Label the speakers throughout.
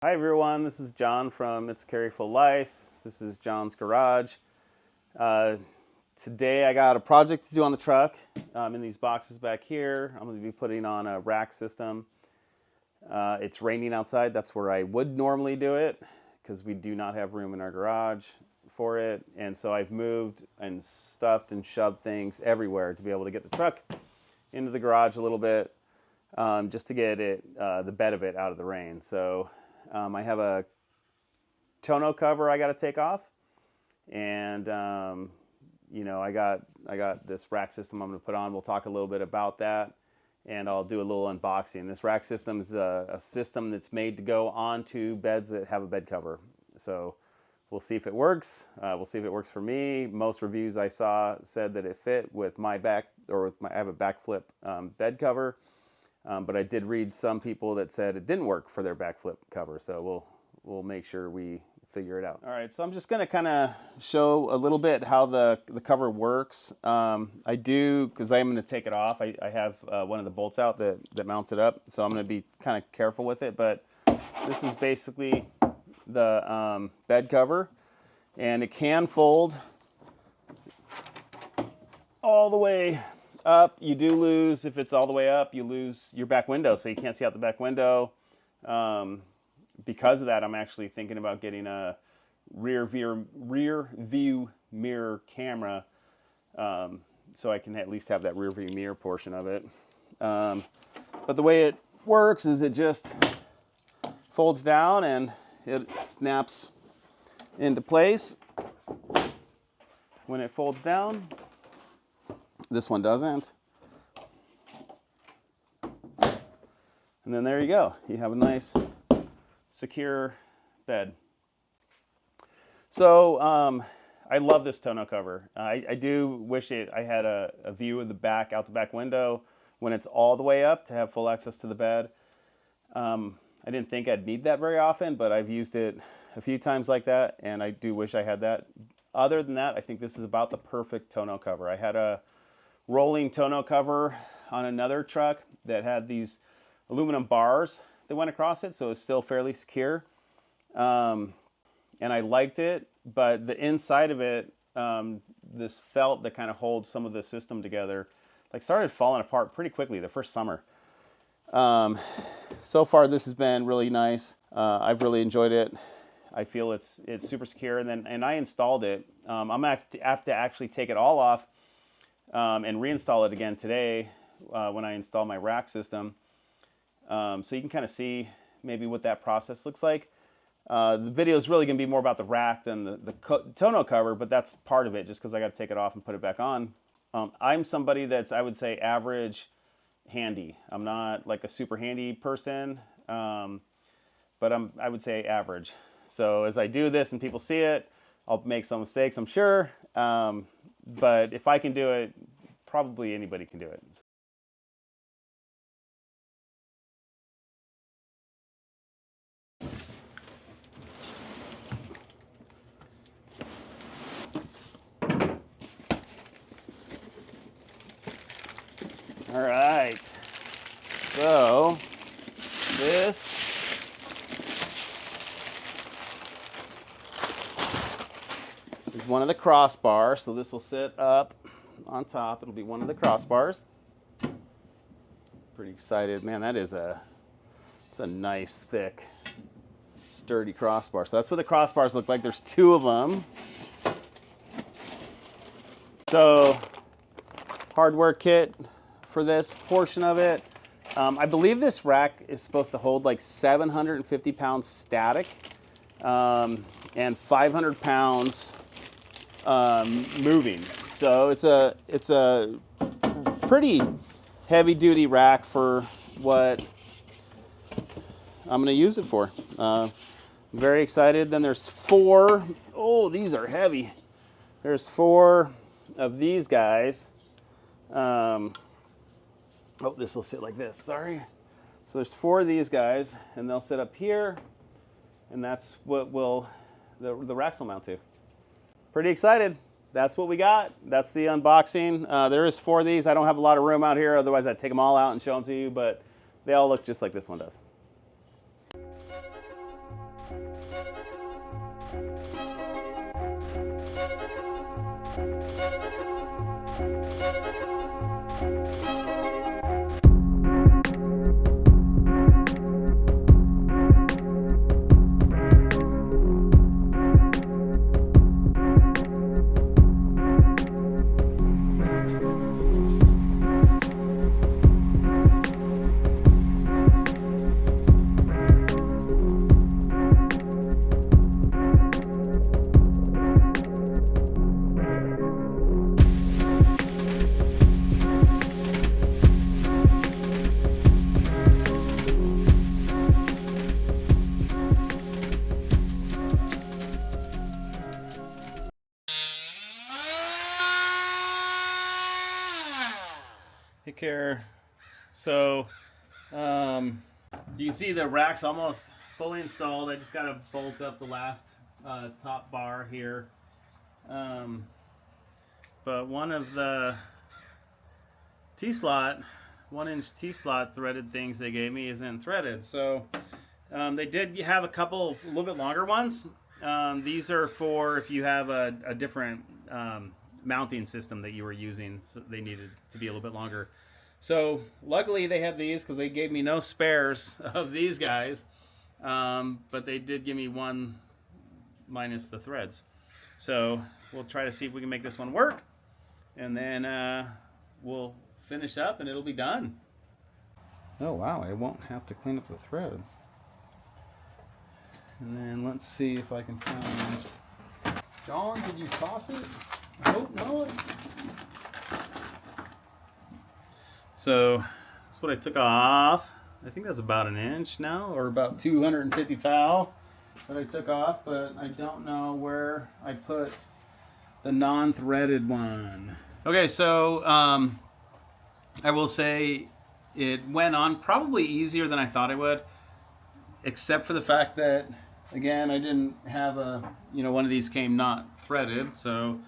Speaker 1: Hi everyone, this is John from It's a Carryful Life. This is John's garage. Today I got a project to do on the truck. In these boxes back here, I'm going to be putting on a rack system. It's raining outside. That's where I would normally do it because we do not have room in our garage for it. And so I've moved and stuffed and shoved things everywhere to be able to get the truck into the garage a little bit, just to get it, the bed of it out of the rain. So I have a tonneau cover I got to take off, and you know, I got this rack system I'm going to put on. We'll talk a little bit about that, and I'll do a little unboxing. This rack system is a system that's made to go onto beds that have a bed cover. So we'll see if it works. We'll see if it works for me. Most reviews I saw said that it fit with my back, or with my, I have a backflip bed cover. But I did read some people that said it didn't work for their backflip cover, so we'll make sure we figure it out. All right, so I'm just going to kind of show a little bit how the cover works. I do, because I'm going to take it off. I have one of the bolts out that mounts it up, so I'm going to be kind of careful with it. But this is basically the bed cover, and it can fold all the way up. You do lose, if it's all the way up, you lose your back window, so you can't see out the back window. Because of that, I'm actually thinking about getting a rear view mirror camera, so I can at least have that rear view mirror portion of it. But the way it works is it just folds down and it snaps into place when it folds down. This one doesn't. And then there you go. You have a nice, secure bed. So I love this tonneau cover. I do wish I had a view of the back, out the back window when it's all the way up to have full access to the bed. I didn't think I'd need that very often, but I've used it a few times like that, and I do wish I had that. Other than that, I think this is about the perfect tonneau cover. I had a rolling tonneau cover on another truck that had these aluminum bars that went across it, so it's still fairly secure, and I liked it. But the inside of it, this felt that kind of holds some of the system together, like started falling apart pretty quickly the first summer. So far this has been really nice. I've really enjoyed it. I feel it's super secure, and I installed it. I'm gonna have to actually take it all off and reinstall it again today when I install my rack system. So you can kind of see maybe what that process looks like. The video is really going to be more about the rack than the tonneau cover, but that's part of it just because I got to take it off and put it back on. I'm somebody that's, I would say, average handy. I'm not like a super handy person, but I would say average. So as I do this and people see it, I'll make some mistakes, I'm sure. But if I can do it, probably anybody can do it. All right, so this is one of the crossbars, so this will sit up on top. It'll be one of the crossbars. Pretty excited, man. It's a nice, thick, sturdy crossbar. So that's what the crossbars look like. There's two of them. So hardware kit for this portion of it. I believe this rack is supposed to hold like 750 pounds static, and 500 pounds moving. So it's a pretty heavy duty rack for what I'm gonna use it for. Very excited. Then there's four. Oh, these are heavy. There's four of these guys. Oh, this will sit like this, sorry. So there's four of these guys, and they'll sit up here, and that's what the racks will mount to. Pretty excited. That's what we got. That's the unboxing. There is four of these. I don't have a lot of room out here, otherwise I'd take them all out and show them to you, but they all look just like this one does. Take care. So you can see the rack's almost fully installed. I just got to bolt up the last top bar here. But one of the T-slot, 1-inch T-slot threaded things they gave me isn't threaded. So they did have a couple a little bit longer ones. These are for if you have a different mounting system that you were using, so they needed to be a little bit longer. So luckily they had these because they gave me no spares of these guys, but they did give me one minus the threads. So we'll try to see if we can make this one work, and then we'll finish up and it'll be done. Oh wow, I won't have to clean up the threads. And then let's see if I can find... John, did you toss it? I hope not. So that's what I took off. I think that's about 1 inch now, or about 250 thou that I took off, but I don't know where I put the non-threaded one. Okay, so I will say it went on probably easier than I thought it would, except for the fact that, again, I didn't have one of these came not threaded, so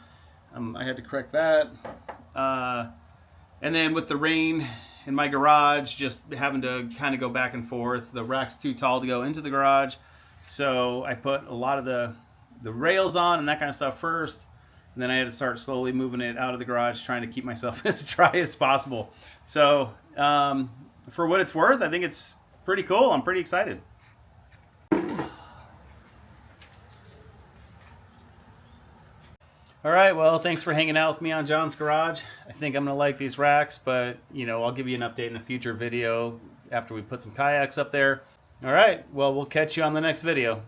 Speaker 1: I had to correct that. And then with the rain in my garage, just having to kind of go back and forth, the rack's too tall to go into the garage, so I put a lot of the rails on and that kind of stuff first, and then I had to start slowly moving it out of the garage, trying to keep myself as dry as possible. So for what it's worth, I think it's pretty cool. I'm pretty excited. All right, well, thanks for hanging out with me on John's Garage. I think I'm gonna like these racks, but I'll give you an update in a future video after we put some kayaks up there. All right, well, we'll catch you on the next video.